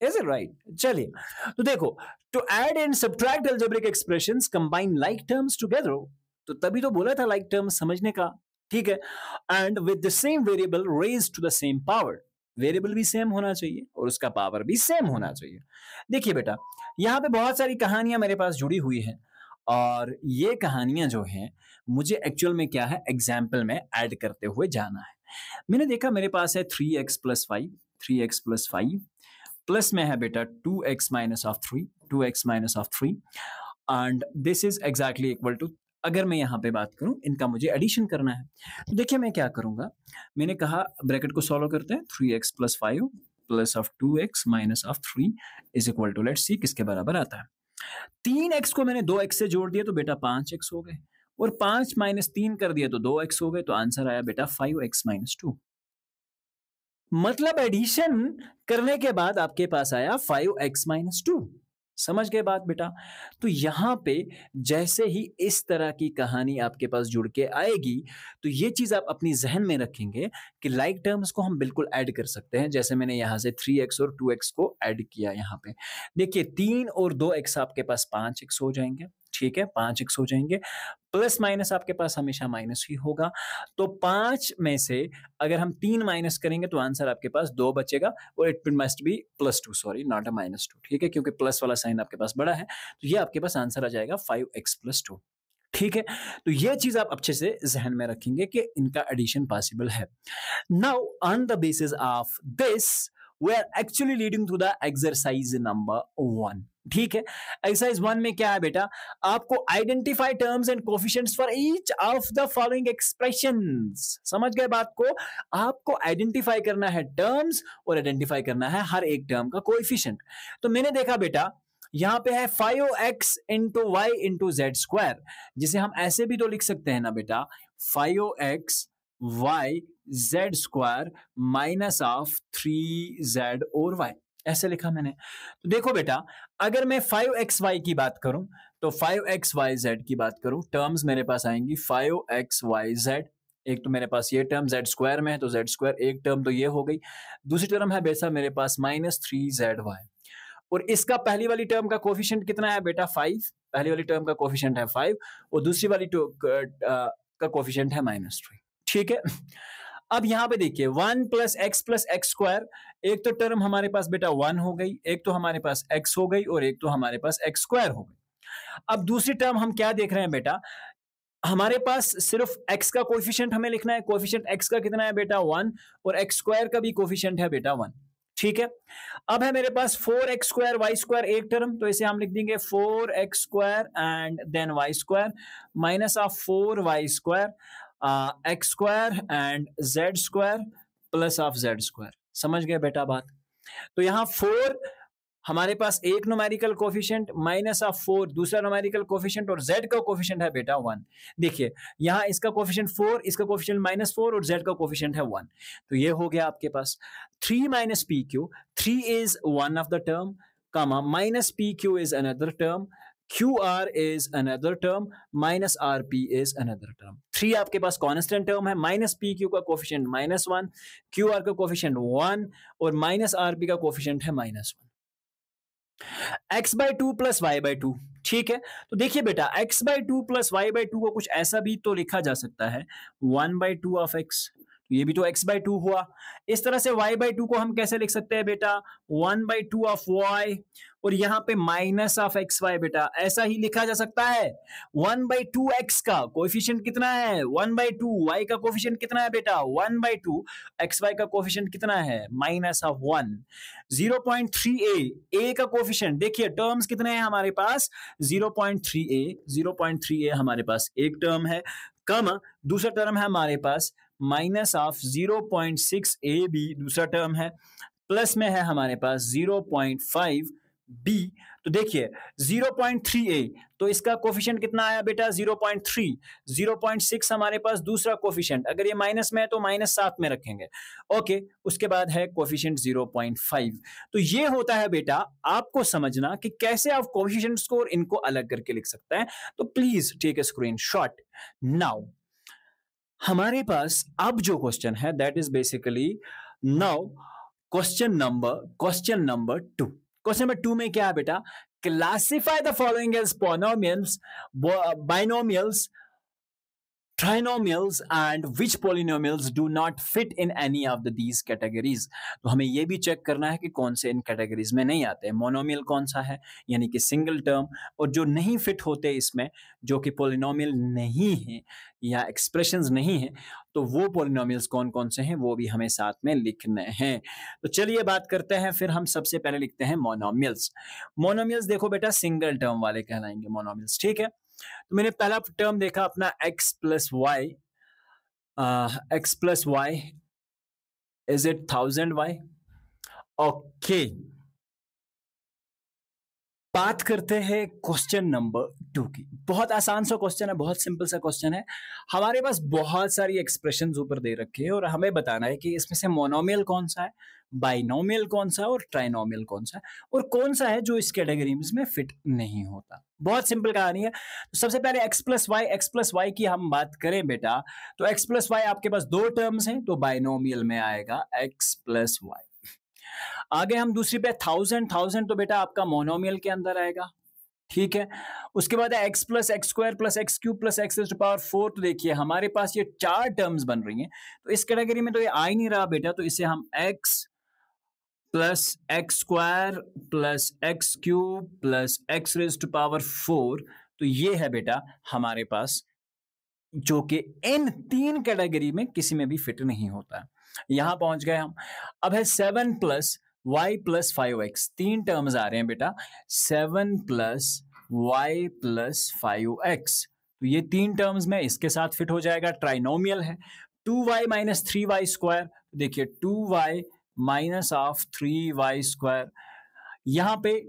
इज इट राइट? चलिए, तो देखो, to add and subtract algebraic expressions combine like terms together, तो तभी तो बोला था लाइक टर्म्स समझने का, ठीक है, and with the same variable raised to the same power, variable भी सेम होना चाहिए और उसका पावर भी सेम होना चाहिए। देखिए बेटा, यहाँ पे बहुत सारी कहानियां मेरे पास जुड़ी हुई हैं, और ये कहानियां जो हैं मुझे एक्चुअल में क्या है, एग्जाम्पल में ऐड करते हुए जाना है। मैंने देखा मेरे पास है 3x plus 5, 3x plus 5, plus में है बेटा 2x minus of 3, 2x minus of 3, and this is exactly equal to, अगर मैं यहाँ पे बात करूं, इनका मुझे एडिशन करना है, तो देखिए मैं क्या करूंगा, मैंने कहा ब्रैकेट को सॉल्व करते हैं, 3x plus 5 plus of 2x minus of 3 is equal to, let's see किसके बराबर आता है। 3x को मैंने 2x से जोड़ दिया तो बेटा 5x हो गए, और 5 माइनस 3 कर दिया तो 2x हो गए, तो आंसर आया बेटा 5x माइनस 2। मतलब एडिशन करने के बाद आपके पास आया 5x-2। समझ गए बात बेटा? तो यहां पे जैसे ही इस तरह की कहानी आपके पास जुड़ के आएगी, तो ये चीज आप अपनी जहन में रखेंगे कि लाइक टर्म्स को हम बिल्कुल ऐड कर सकते हैं। जैसे मैंने यहां से 3x और 2x को ऐड किया। यहां पे देखिए 3 और 2x आपके पास 5x हो जाएंगे। ठीक है, 5x हो जाएंगे। प्लस माइनस आपके पास हमेशा माइनस ही होगा। तो 5 में से अगर हम 3 माइनस करेंगे तो आंसर आपके पास 2 बचेगा, और it must be +2, sorry not a -2। ठीक है, क्योंकि प्लस वाला साइन आपके पास बड़ा है, तो ये आपके पास आंसर आ जाएगा 5x+2। ठीक है, तो ये चीज आप अच्छे से जहन में रखेंगे कि इनका एडिशन पॉसिबल है। Now, on the basis of this, we are actually leading to the exercise number 1। ठीक है, एक्सरसाइज 1 में क्या है बेटा? आपको identify terms and coefficients for each of the following expressions. समझ गए बात को? आपको आइडेंटिफाई करना है टर्म्स और आइडेंटिफाई करना है हर एक टर्म का कोएफिशिएंट। तो मैंने देखा बेटा यहां पे है 5x into y into z square, जिसे हम ऐसे भी तो लिख सकते हैं ना बेटा, 5x y z square minus of 3z और y, ऐसे लिखा मैंने। तो देखो बेटा, अगर मैं 5xy की बात करूं तो 5xyz की बात करूं, टर्म्स मेरे पास आएंगी 5xyz। एक तो मेरे पास ये टर्म z स्क्वायर में है, तो z स्क्वायर एक टर्म तो ये हो गई। दूसरी टर्म है बेटा मेरे पास -3zy, और इसका पहली वाली टर्म का कोफिशिएंट कितना है बेटा? 5। पहली वाली टर्म का कोफिशिएंट है 5 और दूसरी वाली का कोफिशिएंट है -3। ठीक है, अब यहां पे देखिए 1 + x स्क्वायर, एक तो टर्म हमारे पास बेटा 1 हो गई, एक तो हमारे पास x हो गई, और एक तो हमारे पास x स्क्वायर हो गई। अब दूसरी टर्म हम क्या देख रहे हैं बेटा? हमारे पास सिर्फ x का कोफिशिएंट हमें लिखना है। कोफिशिएंट x का कितना है बेटा? 1, और x स्क्वायर का भी कोफिशिएंट है बेटा 1। ठीक है, अब है मेरे पास 4x स्क्वायर वाई स्क्वायर एक टर्म, तो इसे हम लिख देंगे 4x square and then y square minus of 4y square x square and z square plus of z square. समझ गए बेटा बात? तो यहां 4 हमारे पास एक न्यूमेरिकल कोफिशिएंट, माइनस ऑफ 4 दूसरा न्यूमेरिकल कोफिशिएंट, और z का कोफिशिएंट है बेटा 1। देखिए यहां इसका कोफिशिएंट 4, इसका कोफिशिएंट -4 और z का कोफिशिएंट है 1। तो ये हो गया आपके पास 3 - pq। 3 is one of the term, comma -pq is another term, qr is another term, -rp is another term। 3 आपके पास कांस्टेंट टर्म है, -pq का कोफिशिएंट -1, qr का कोफिशिएंट 1 और -rp का कोफिशिएंट है -1। x/2 + y/2। ठीक है, तो देखिए बेटा x/2 + y/2 को कुछ ऐसा भी तो लिखा जा सकता है 1/2 ऑफ x, ये भी तो x/2 हुआ। इस तरह से y/2 को हम कैसे लिख सकते हैं बेटा? 1/2 ऑफ y, और यहाँ पे माइनस ऑफ xy बेटा, ऐसा ही लिखा जा सकता है। 1/2 x का कोएफिशिएंट कितना है? 1/2। y का कोएफिशिएंट कितना है बेटा? 1/2। xy का कोएफिशिएंट कितना है? -1। 0.3a, a का कोएफिशिएंट देखिए, टर्म्स कितने हैं हमारे पास? 0.3a। 0.3a हमारे पास एक टर्म है, कम दूसरा टर्म है हमारे पास माइनस ऑफ 0.6a भी दूसरा टर्म है, प्लस में है हमारे पास 0.5b। तो देखिए 0.3a, तो इसका कोफिशिएंट कितना आया बेटा? 0.3। 0.6 हमारे पास दूसरा कोफिशिएंट, अगर ये माइनस में है तो -7 में रखेंगे। ओके, उसके बाद है कोफिशिएंट 0.5। तो ये होता है बेटा आपको समझना कि कैसे आप कोफिशिएंट्स को और इनको अलग करके लिख सकते हैं। तो please take a screenshot. Now हमारे पास अब जो क्वेश्चन है that is basically now question number 2। Question number 2 में क्या है बेटा? Classify the following as polynomials, binomials, trinomials and which polynomials do not fit in any of these categories। तो हमें ये भी चेक करना है कि कौन से इन कैटेगरीज में नहीं आते हैं। मोनोमियल कौन सा है, यानी कि सिंगल टर्म, और जो नहीं फिट होते इसमें, जो कि पोलिनोमियल नहीं है या एक्सप्रेशंस नहीं है, तो वो पोलिनोमियल्स कौन कौन से हैं वो भी हमें साथ में लिखने हैं। तो चलिए बात करते हैं, फिर हम सबसे पहले लिखते हैं मोनोमियल्स। मोनोमियल्स देखो बेटा सिंगल टर्म वाले कहलाएंगे मोनोमियल्स। ठीक है, तो मैंने पहला टर्म देखा अपना x + y is it 1000y। Okay, बात करते हैं क्वेश्चन नंबर 2 की। बहुत आसान सा क्वेश्चन है, बहुत सिंपल सा क्वेश्चन है। हमारे पास बहुत सारी एक्सप्रेशंस ऊपर दे रखी है और हमें बताना है कि इसमें से मोनोमियल कौन सा है, बाइनोमियल कौन सा है और ट्राइनोमियल कौन सा है और कौन सा है जो इस कैटेगरी में फिट नहीं होता। बहुत सिंपल कहानी है। तो सबसे पहले एक्स प्लस वाई की हम बात करें बेटा, तो एक्स प्लस वाई आपके पास दो टर्म्स हैं, तो बाइनोमियल में आएगा एक्स प्लस वाई। आगे हम दूसरी पे थाउजेंड तो बेटा आपका मोनोमियल के अंदर आएगा, ठीक है। उसके बाद है x plus x square plus x cube plus x to power 4। तो देखिए हमारे पास ये चार टर्म्स बन रही हैं, तो इस कैटेगरी में तो ये आ ही नहीं रहा बेटा, तो इसे हम x plus x square plus x cube plus x raise to power 4, तो ये है बेटा हमारे पास जो कि इन तीन कैटेगरी में किसी में भी फिट नहीं होता है। यहां पहुंच गए हम। अब है 7 प्लस वाई प्लस 5x, तीन टर्म्स आ रहे हैं बेटा, 7 प्लस वाई प्लस 5x, तो ये तीन टर्म्स में इसके साथ फिट हो जाएगा, ट्राइनोमियल है। 2y माइनस 3y स्क्वायर, देखिए 2y minus of 3y square यहां पे,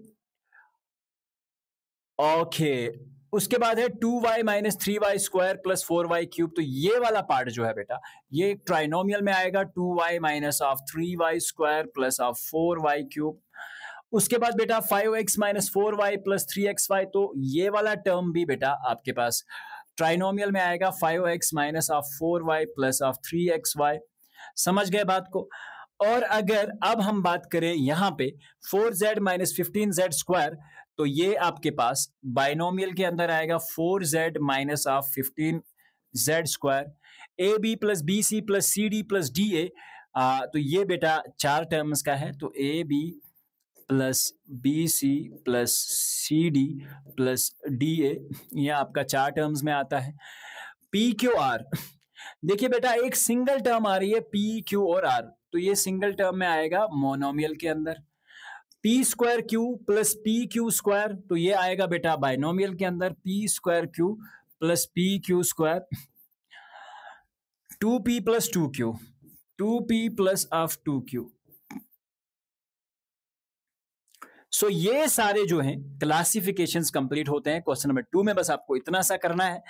ओके। उसके बाद है 2y minus 3y square plus 4y cube, तो ये वाला पार्ट जो है बेटा ये ट्राइनोमियल में आएगा, 2y minus of 3y square plus of 4y cube. उसके बाद बेटा 5x minus 4y plus 3xy, तो ये वाला टर्म भी बेटा आपके पास ट्राइनोमियल में आएगा, 5x minus of 4y plus of 3xy। समझ गए बात को। और अगर अब हम बात करें यहां पे 4z माइनस 15z स्क्वायर, तो ये आपके पास बाइनोमियल के अंदर आएगा, 4z minus of 15z square. A B plus B C plus c d plus d a, तो ये बेटा चार टर्म्स का है, तो a B plus B C plus c d plus d a, ये आपका चार टर्म्स में आता है। पी क्यू आर, देखिए बेटा एक सिंगल टर्म आ रही है पी क्यू और आर, तो ये सिंगल टर्म में आएगा मोनोमियल के अंदर। P square Q plus P Q square, तो ये आएगा बेटा बाइनोमियल के अंदर, P square Q plus P Q square. 2p plus 2q, 2p plus of 2q। सो ये सारे जो हैं क्लासिफिकेशंस कंप्लीट होते हैं क्वेश्चन नंबर 2 में, बस आपको इतना सा करना है।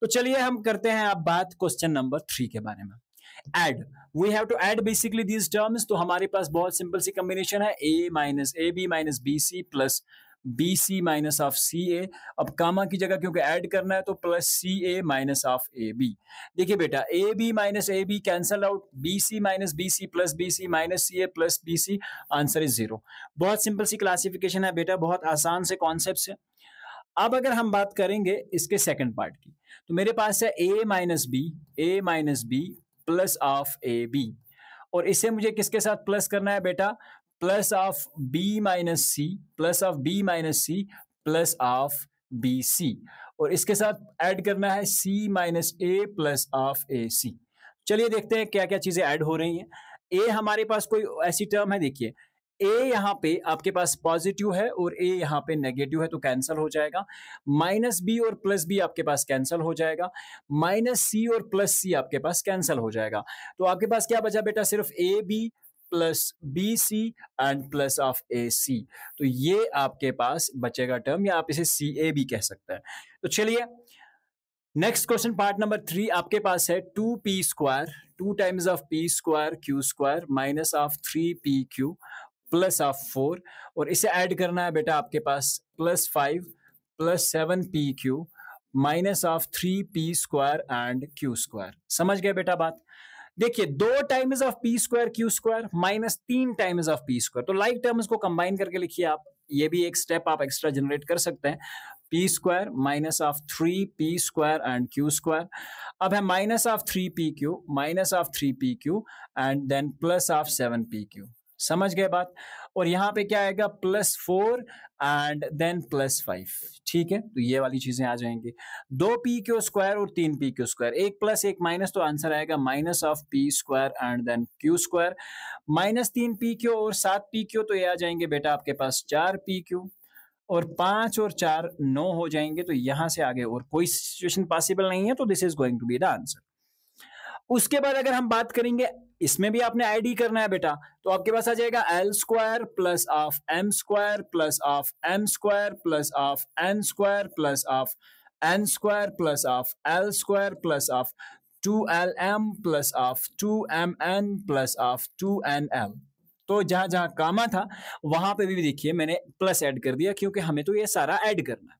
तो चलिए हम करते हैं अब बात क्वेश्चन नंबर 3 के बारे में। Add, we have to add basically these terms, तो हमारे पास बहुत सिंपल सी कॉम्बिनेशन है, a minus A B minus B C plus B C minus of C A. अब कामा की जगह क्योंकि ऐड करना है तो plus C A minus of A B. देखिए बेटा A B minus A B cancel out, B C minus B C plus B C minus C A plus B c, answer is 0। बहुत सिंपल सी क्लासिफिकेशन है बेटा, बहुत आसान से कॉन्सेप्ट है। अब अगर हम बात करेंगे इसके सेकंड पार्ट की, तो मेरे पास है a minus b plus of A b, और इसे मुझे किसके साथ प्लस करना है बेटा, plus of b minus c plus of b minus c plus of b c, और इसके साथ ऐड करना है c minus a plus of A c. चलिए देखते हैं क्या क्या चीजें ऐड हो रही हैं। ए हमारे पास कोई ऐसी टर्म है, देखिए ए यहाँ पे आपके पास पॉजिटिव है और ए यहाँ पे नेगेटिव है, तो कैंसिल हो जाएगा। माइनस बी और प्लस बी आपके पास कैंसिल हो जाएगा, माइनस सी और प्लस सी आपके पास कैंसिल हो जाएगा। तो आपके पास क्या बचा बेटा, सिर्फ A B plus B C and plus of A C, तो ये आपके पास बचेगा टर्म, या आप इसे सी ए भी कह सकते हैं। तो चलिए नेक्स्ट क्वेश्चन पार्ट नंबर 3 आपके पास है 2p square, 2 times of p square Q square minus of 3pq plus of 4, और इसे ऐड करना है बेटा आपके पास plus 5 plus 7pq minus of 3p square and q square. समझ गए बेटा बात। देखिए 2 times of p square q square minus 3 times of p square, तो लाइक टर्म्स को कंबाइन करके लिखिए आप, ये भी एक स्टेप आप एक्स्ट्रा जनरेट कर सकते हैं। p square minus of 3p square and q square. अब है minus of 3pq and then plus of 7pq। समझ गए बात। और यहां पे क्या आएगा, प्लस 4 एंड देन प्लस 5, ठीक है। तो ये वाली चीजें आ जाएंगी, 2p स्क्वायर और 3p स्क्वायर, एक प्लस एक माइनस, तो आंसर आएगा minus of p square and then q square. Minus 3p और 7p, तो ये आ जाएंगे बेटा आपके पास 4p, और 5 और 4 9 हो जाएंगे। तो यहां से आगे और कोई सिचुएशन पॉसिबल नहीं है, तो this is going to be the answer. उसके बाद अगर हम बात करेंगे इसमें भी आपने ऐड ही करना है बेटा, तो आपके पास आ जाएगा l square plus of m square plus of m square plus of n square plus of n square plus of l square plus of 2lm plus of 2mn plus of 2nl। तो जहां जहां कामा था वहां पे भी देखिए मैंने प्लस ऐड कर दिया, क्योंकि हमें तो ये सारा ऐड करना है।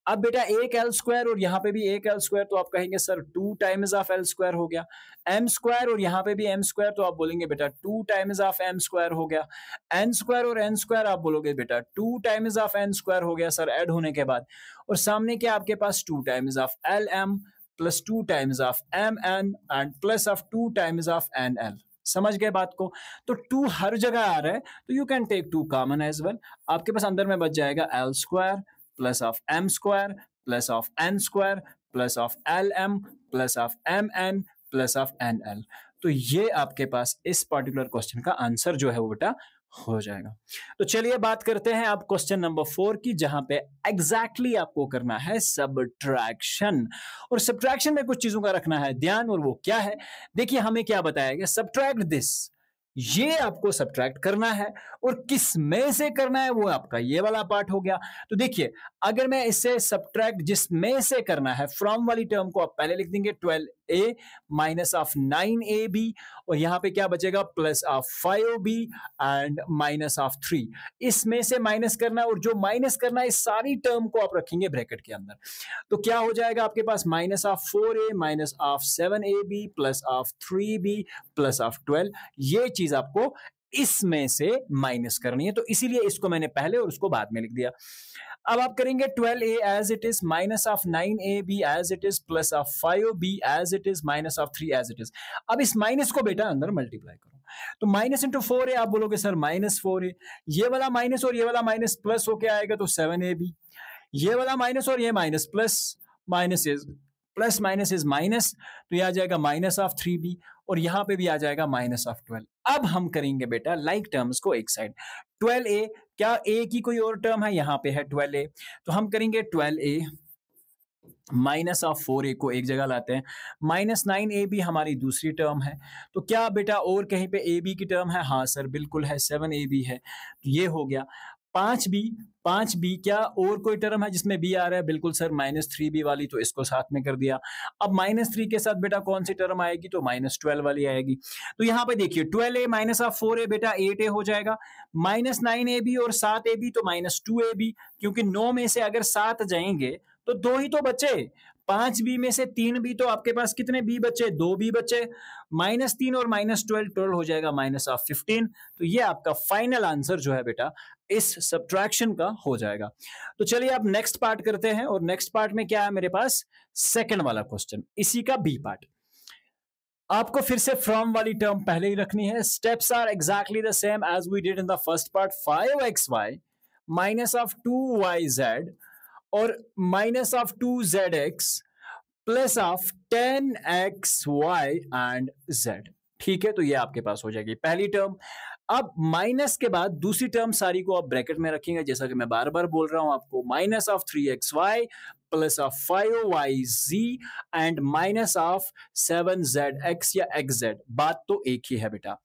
अब बेटा एक एल स्क्वायर और यहाँ पे भी एक एल स्क्वायर, तो आप कहेंगे sir 2 times of l square हो गया। एम स्क्वायर और यहाँ पे भी एम स्क्वायर, तो आप बोलेंगे बेटा 2 टाइम्स ऑफ एम स्क्वायर हो गया। एन स्क्वायर और एन स्क्वायर आप बोलोगे बेटा 2 टाइम्स ऑफ एन स्क्वायर हो गया सर ऐड होने के बाद। और सामने क्या आपके पास 2 times of l m plus 2 times of m n and plus of 2 times of n l. समझ गए बात को? तो 2 हर जगह आ रहा है, तो you can take 2 common as well. आपके पास अंदर में बच जाएगा l square plus of m square plus of n square plus of l m plus of m n plus of n l. तो ये आपके पास इस पर्टिकुलर क्वेश्चन का आंसर जो है वो बेटा हो जाएगा। तो चलिए बात करते हैं अब क्वेश्चन नंबर 4 की, जहां पे एग्जैक्टली आपको करना है सब्ट्रैक्शन। और सब्ट्रैक्शन में कुछ चीजों का रखना है ध्यान, और वो क्या है देखिए, हमें क्या बताया गया, सब्ट्रैक्ट दिस, ये आपको सब्ट्रैक्ट करना है, और किस में से करना है वो आपका ये वाला पार्ट हो गया। तो देखिए अगर मैं इससे सब्ट्रैक्ट जिस में से करना है, फ्रॉम वाली टर्म को आप पहले लिख देंगे 12a माइनस ऑफ 9ab, और यहां पे क्या बचेगा plus of 5b and minus of 3। इसमें से माइनस करना है, और जो माइनस करना है इस सारी टर्म को आप रखेंगे ब्रैकेट के अंदर। तो क्या हो जाएगा आपके पास minus of 4a minus of 7ab plus of 3b plus of 12। ये चीज आपको इसमें से माइनस करनी है, तो इसीलिए इसको मैंने पहले और उसको बाद में लिख दिया। अब आप करेंगे 12a as it is minus of 9ab as it is plus of 5b as it is minus of 3 as it is. अब इस माइनस को बेटा अंदर मल्टीप्लाई करो, तो माइनस इंटू 4a आप बोलोगे सर माइनस 4a, ये वाला माइनस और ये वाला माइनस प्लस होके आएगा तो 7ab, ये वाला माइनस और ये minus plus, minus is plus minus is minus, तो ये आ जाएगा माइनस ऑफ 3b, और यहां पे भी आ जाएगा माइनस ऑफ 12। अब हम करेंगे बेटा लाइक टर्म्स को एक साइड, 12a, क्या a की कोई और टर्म है, यहां पे है 12a, तो हम करेंगे 12a माइनस ऑफ 4a को एक जगह लाते हैं, माइनस 9ab हमारी दूसरी टर्म है। तो क्या बेटा और कहीं पे ab की टर्म है, हाँ सर बिल्कुल है, 7ab है, तो ये हो गया। 5b क्या और कोई टर्म है जिसमें b आ रहा है, बिल्कुल सर माइनस 3b वाली, तो इसको साथ में कर दिया। अब माइनस 3 के साथ बेटा कौन सी टर्म आएगी, तो माइनस 12 वाली आएगी। तो यहाँ पे देखिए 12a माइनस ऑफ 4a बेटा 8a हो जाएगा, माइनस 9ab और 7ab तो माइनस 2ab, क्योंकि 9 में से अगर 7 जाएंगे तो 2 ही तो बचे, 5b में से 3b, तो आपके पास कितने b बचे, 2b बचे, माइनस 3 और माइनस 12 हो जाएगा माइनस ऑफ 15। तो ये आपका फाइनल आंसर जो है बेटा इस सब्ट्रैक्शन का हो जाएगा। तो चलिए अब नेक्स्ट पार्ट करते हैं, और नेक्स्ट पार्ट में क्या है मेरे पास, सेकंड वाला क्वेश्चन, इसी का बी पार्ट। आपको फिर से फ्रॉम वाली टर्म पहले ही रखनी है, steps are exactly the same as we did in the first part, 5xy minus of 2yz और minus of 2zx plus of 10xy and z। ठीक है, तो ये आपके पास हो जाएगी पहली टर्म। अब माइनस के बाद दूसरी टर्म सारी को आप ब्रैकेट में रखेंगे, जैसा कि मैं बार बार बोल रहा हूं आपको, minus of 3xy plus of 5yz and minus of 7zx या xz। बात तो एक ही है बेटा।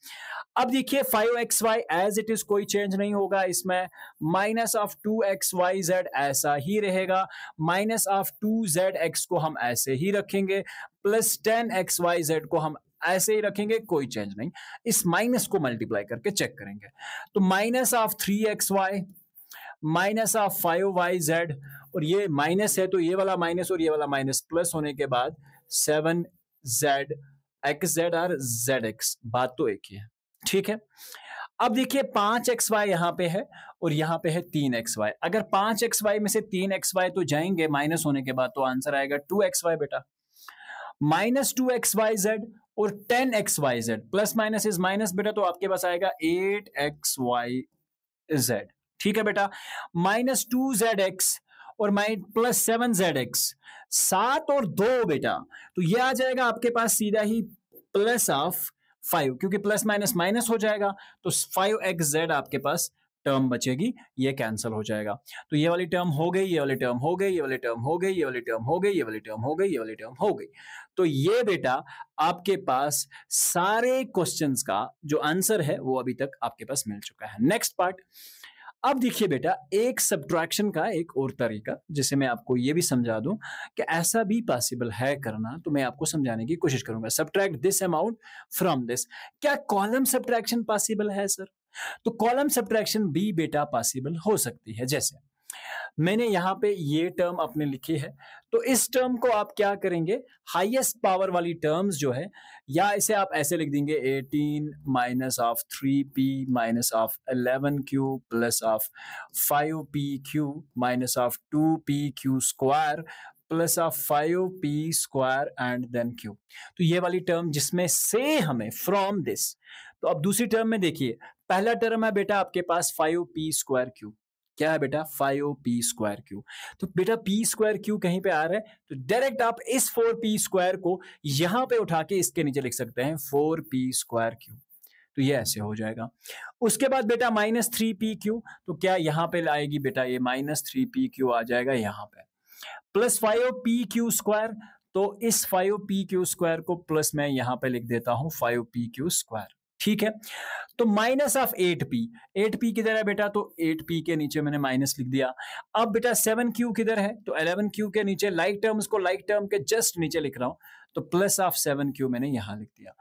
अब देखिए 5xy एज इट इज कोई चेंज नहीं होगा इसमें, माइनस ऑफ 2xyz ऐसा ही रहेगा, माइनस ऑफ 2zx को हम ऐसे ही रखेंगे, प्लस 10xyz को हम ऐसे ही रखेंगे, कोई चेंज नहीं। इस माइनस को मल्टीप्लाई करके चेक करेंगे, तो minus of 3xy minus of 5yz, और ये माइनस है तो ये वाला माइनस और ये वाला माइनस प्लस होने के बाद 7zxz और zx, बात तो एक ही है। ठीक है, अब देखिए 5xy यहां पे है और यहां पे है 3xy। अगर 5xy में से 3xy तो जाएंगे माइनस होने के बाद, तो आंसर आएगा 2xy बेटा, माइनस 2xyz और 10xyz, plus minus is minus बेटा, तो आपके पास आएगा 8xyz। ठीक है बेटा, माइनस 2zx और प्लस 7zx, 7 और 2 बेटा, तो ये आ जाएगा आपके पास सीधा ही प्लस ऑफ 5, क्योंकि प्लस माइनस माइनस हो जाएगा, तो 5xz आपके पास टर्म बचेगी, ये कैंसिल हो जाएगा। तो ये वाली टर्म हो गई, ये वाली टर्म हो गई, ये वाली टर्म हो गई, ये वाली टर्म हो गई, ये वाली टर्म हो गई, ये वाली टर्म हो गई। तो ये बेटा आपके पास सारे क्वेश्चंस का जो आंसर है वो अभी तक आपके पास मिल चुका है। नेक्स्ट पार्ट, अब देखिए बेटा, एक सब्ट्रैक्शन का एक और तरीका जिसे मैं आपको ये भी समझा दूं कि ऐसा भी पॉसिबल है करना, तो मैं आपको समझाने की कोशिश करूंगा। Subtract this amount from this. क्या कॉलम सब्ट्रैक्शन पॉसिबल है सर? तो कॉलम सब्ट्रैक्शन भी बेटा पॉसिबल हो सकती है। जैसे मैंने यहाँ पे ये टर्म अपने लिखी है, तो इस टर्म को आप क्या करेंगे, हाईएस्ट पावर वाली टर्म्स जो है, या इसे आप ऐसे लिख देंगे 18 minus of 3p minus of 11q plus of 5pq minus of 2pq square plus of 5p square and then q। तो ये वाली टर्म जिसमें से हमें फ्रॉम दिस, तो अब दूसरी टर्म में देखिए, पहला टर्म है बेटा आपके पास 5p स्क्वायर q। क्या है बेटा? 5p square Q. तो बेटा p स्क्वायर क्यू कहीं पे आ रहा है, तो डायरेक्ट आप इस 4p स्क्वायर को यहां पे उठा के इसके नीचे लिख सकते हैं 4p स्क्वायर क्यू। तो ये ऐसे हो जाएगा। उसके बाद बेटा माइनस 3p क्यू, तो क्या यहां पे लाएगी बेटा, ये माइनस 3p क्यू आ जाएगा यहां पे, प्लस 5p क्यू स्क्वायर, तो इस 5p क्यू स्क्वायर को प्लस मैं यहां पे लिख देता हूं 5p क्यू स्क्वायर। ठीक है, तो माइनस ऑफ 8p, 8p किधर है बेटा, तो 8p के नीचे मैंने माइनस लिख दिया। अब बेटा 7q किधर है, तो 11q के नीचे लाइक टर्म्स को लाइक टर्म के जस्ट नीचे लिख रहा हूं, तो प्लस ऑफ 7q मैंने यहां लिख दिया।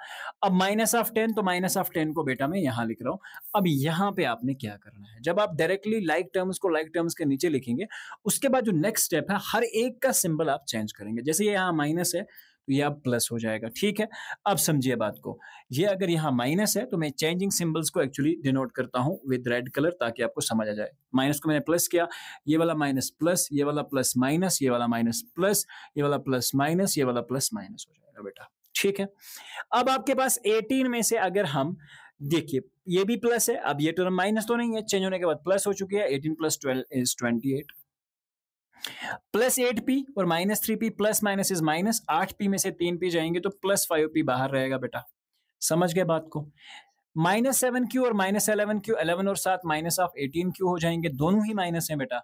अब माइनस ऑफ 10, तो माइनस ऑफ 10 को बेटा मैं यहां लिख रहा हूं। अब यहां पे आपने क्या करना है, जब आप डायरेक्टली लाइक टर्म्स को लाइक टर्म्स के नीचे लिखेंगे, उसके बाद जो नेक्स्ट स्टेप है, हर एक का सिंबल आप चेंज करेंगे। जैसे ये यहां माइनस है, तो ये अब प्लस हो जाएगा। ठीक है, अब समझिए बात को, ये अगर यहाँ माइनस है तो मैं चेंजिंग सिंबल्स को एक्चुअली डिनोट करता हूँ विद रेड कलर, ताकि आपको समझ आ जाए। माइनस को मैंने प्लस किया, ये वाला माइनस प्लस, ये वाला प्लस माइनस, ये वाला माइनस प्लस, ये वाला प्लस माइनस, ये वाला प्लस माइनस हो जाएगा बेटा। ठीक है, अब आपके पास 18 में से अगर हम देखिए, ये भी प्लस है, अब ये टर्म माइनस तो नहीं है, चेंज होने के बाद प्लस हो चुकी है। 18 प्लस 12 इज 28, प्लस 8p और minus 3p, plus minus is minus, 8p में से 3p जाएंगे तो प्लस 5p बाहर रहेगा बेटा। समझ गए बात को? माइनस 7q और माइनस 11q, 11 और 7 माइनस ऑफ 18q हो जाएंगे, दोनों ही माइनस है बेटा।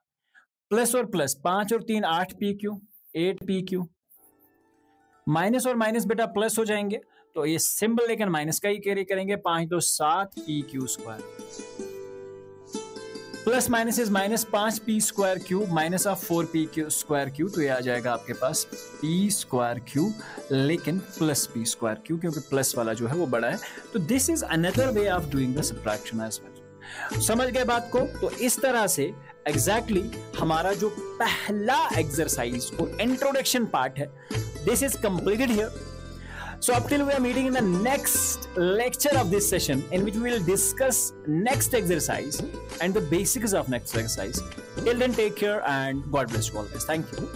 प्लस और प्लस, 5 और 3 8pq, 8pq, माइनस और माइनस बेटा प्लस हो जाएंगे, तो ये सिंबल लेकिन माइनस का ही कैरी करेंगे। 5 2 7pq square, plus minus is minus, 5p square cube minus of 4p square cube, तो ये आ जाएगा आपके पास p स्क्वायर क्यूब, लेकिन प्लस p स्क्वायर क्यूब, क्योंकि प्लस वाला जो है वो बड़ा है। तो this is another way of doing the subtraction as well. समझ गए बात को? तो इस तरह से एग्जैक्टली हमारा जो पहला एक्सरसाइज और इंट्रोडक्शन पार्ट है, this is completed here. So up till we are meeting in the next lecture of this session, in which we will discuss next exercise and the basics of next exercise. Till then, take care and God bless you always. Thank you.